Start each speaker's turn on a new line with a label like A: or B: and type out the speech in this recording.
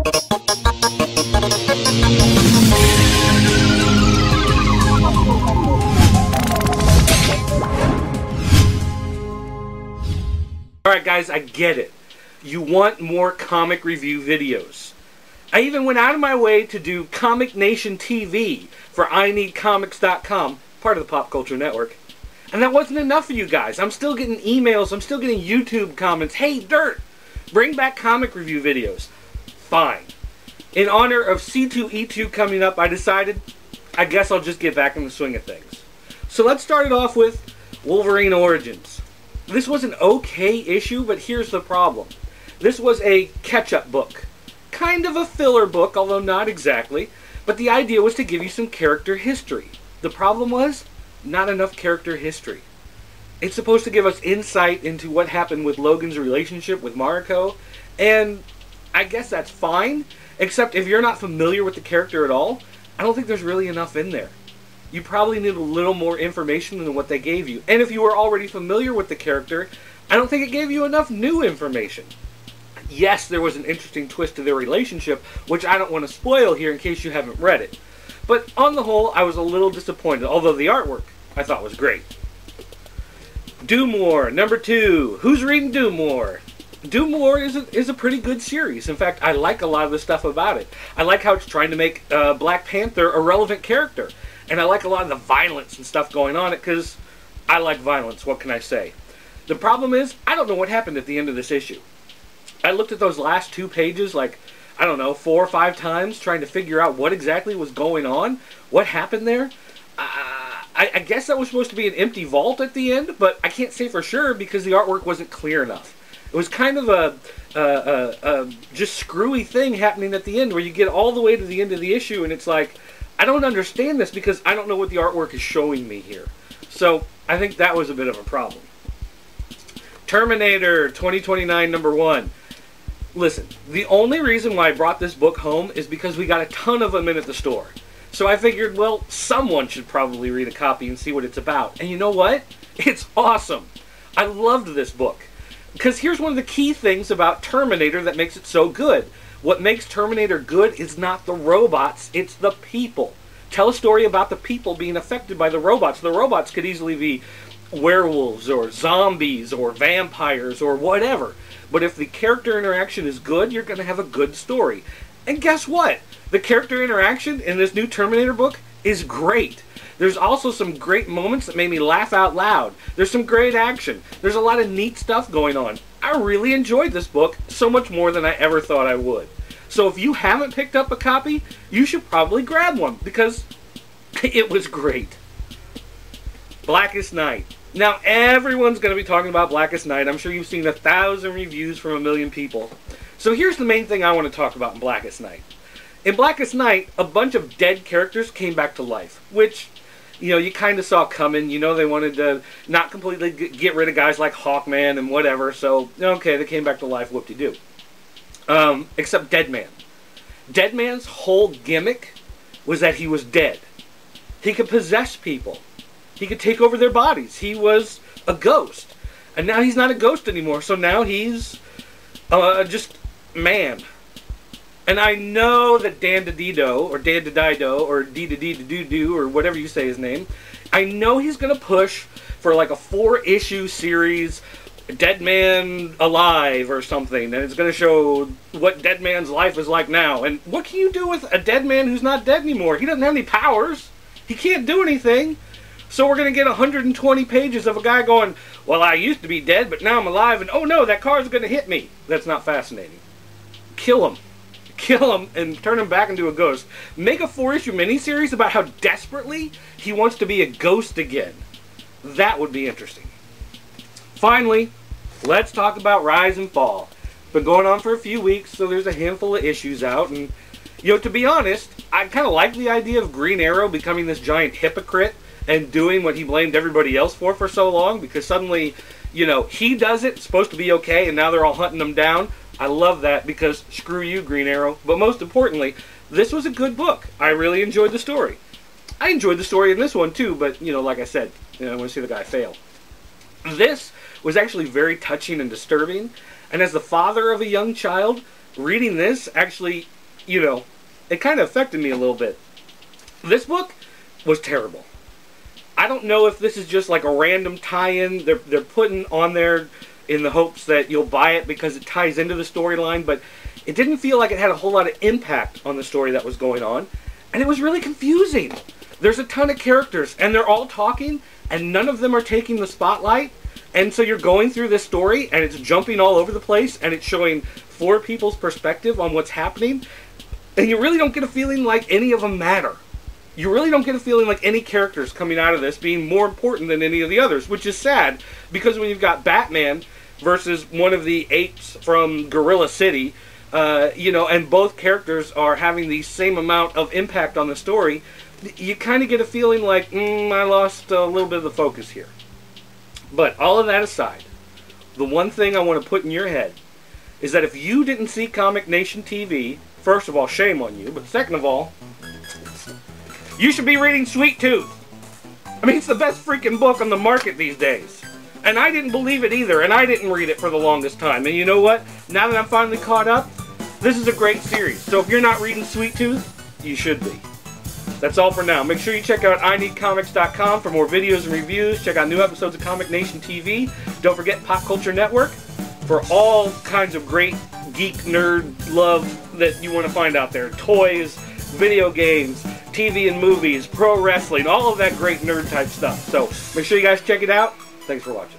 A: Alright guys, I get it. You want more comic review videos. I even went out of my way to do Comic Nation TV for INeedComics.com, part of the Pop Culture Network. And that wasn't enough for you guys. I'm still getting emails, I'm still getting YouTube comments. Hey, Dirt, bring back comic review videos. Fine. In honor of C2E2 coming up, I decided, I guess I'll just get back in the swing of things. So let's start it off with Wolverine Origins. This was an okay issue, but here's the problem. This was a catch-up book. Kind of a filler book, although not exactly. But the idea was to give you some character history. The problem was, not enough character history. It's supposed to give us insight into what happened with Logan's relationship with Mariko, and I guess that's fine, except if you're not familiar with the character at all, I don't think there's really enough in there. You probably need a little more information than what they gave you. And if you were already familiar with the character, I don't think it gave you enough new information. Yes, there was an interesting twist to their relationship, which I don't want to spoil here in case you haven't read it. But on the whole, I was a little disappointed, although the artwork I thought was great. Doomwar, number 2. Who's reading Doomwar? Doomwar is a pretty good series. In fact, I like a lot of the stuff about it. I like how it's trying to make Black Panther a relevant character. And I like a lot of the violence and stuff going on it, because I like violence, what can I say? The problem is, I don't know what happened at the end of this issue. I looked at those last 2 pages like, I don't know, 4 or 5 times, trying to figure out what exactly was going on, what happened there. I guess that was supposed to be an empty vault at the end, but I can't say for sure because the artwork wasn't clear enough. It was kind of a just screwy thing happening at the end, where you get all the way to the end of the issue and it's like, I don't understand this because I don't know what the artwork is showing me here. So, I think that was a bit of a problem. Terminator 2029 number 1. Listen, the only reason why I brought this book home is because we got a ton of them in at the store. So I figured, well, someone should probably read a copy and see what it's about. And you know what? It's awesome. I loved this book. Because here's one of the key things about Terminator that makes it so good. What makes Terminator good is not the robots, it's the people. Tell a story about the people being affected by the robots. The robots could easily be werewolves or zombies or vampires or whatever. But if the character interaction is good, you're going to have a good story. And guess what? The character interaction in this new Terminator book is great. There's also some great moments that made me laugh out loud. There's some great action. There's a lot of neat stuff going on. I really enjoyed this book so much more than I ever thought I would. So if you haven't picked up a copy, you should probably grab one because it was great. Blackest Night. Now everyone's going to be talking about Blackest Night. I'm sure you've seen 1,000 reviews from 1,000,000 people. So here's the main thing I want to talk about in Blackest Night. In Blackest Night, a bunch of dead characters came back to life, which, you know, you kind of saw coming. You know, they wanted to not completely get rid of guys like Hawkman and whatever, so, okay, they came back to life, whoop-de-doo. Except Deadman. Deadman's whole gimmick was that he was dead. He could possess people. He could take over their bodies. He was a ghost. And now he's not a ghost anymore, so now he's just man. And I know that Dan DiDio, or Dan DiDido, or D-D-D-Do-Do, or whatever you say his name, I know he's going to push for like a 4-issue series, Dead Man Alive or something, and it's going to show what Dead Man's life is like now. And what can you do with a dead man who's not dead anymore? He doesn't have any powers. He can't do anything. So we're going to get 120 pages of a guy going, well, I used to be dead, but now I'm alive, and oh no, that car's going to hit me. That's not fascinating. Kill him. Kill him and turn him back into a ghost. Make a 4-issue miniseries about how desperately he wants to be a ghost again. That would be interesting. Finally, let's talk about Rise and Fall. It's been going on for a few weeks, so there's a handful of issues out, and, you know, to be honest, I kind of like the idea of Green Arrow becoming this giant hypocrite and doing what he blamed everybody else for so long, because suddenly, you know, he does it, it's supposed to be okay, and now they're all hunting him down. I love that because screw you, Green Arrow. But most importantly, this was a good book. I really enjoyed the story. I enjoyed the story in this one too, but, you know, like I said, I want to see the guy fail. This was actually very touching and disturbing, and as the father of a young child, reading this actually you know, it kind of affected me a little bit. This book was terrible. I don't know if this is just like a random tie-in they're putting on there in the hopes that you'll buy it because it ties into the storyline, but it didn't feel like it had a whole lot of impact on the story that was going on, and it was really confusing. There's a ton of characters, and they're all talking, and none of them are taking the spotlight, and so you're going through this story, and it's jumping all over the place, and it's showing 4 people's perspective on what's happening, and you really don't get a feeling like any of them matter. You really don't get a feeling like any characters coming out of this being more important than any of the others, which is sad, because when you've got Batman versus one of the apes from Gorilla City, you know, and both characters are having the same amount of impact on the story, you kind of get a feeling like, I lost a little bit of the focus here. But all of that aside, the one thing I want to put in your head is that if you didn't see Comic Nation TV, first of all, shame on you, but second of all, you should be reading Sweet Tooth. I mean, it's the best freaking book on the market these days. And I didn't believe it either, and I didn't read it for the longest time. And you know what? Now that I'm finally caught up, this is a great series. So if you're not reading Sweet Tooth, you should be. That's all for now. Make sure you check out ineedcomics.com for more videos and reviews. Check out new episodes of Comic Nation TV. Don't forget Pop Culture Network for all kinds of great geek nerd love that you want to find out there. Toys, video games, TV and movies, pro wrestling, all of that great nerd type stuff. So make sure you guys check it out. Thanks for watching.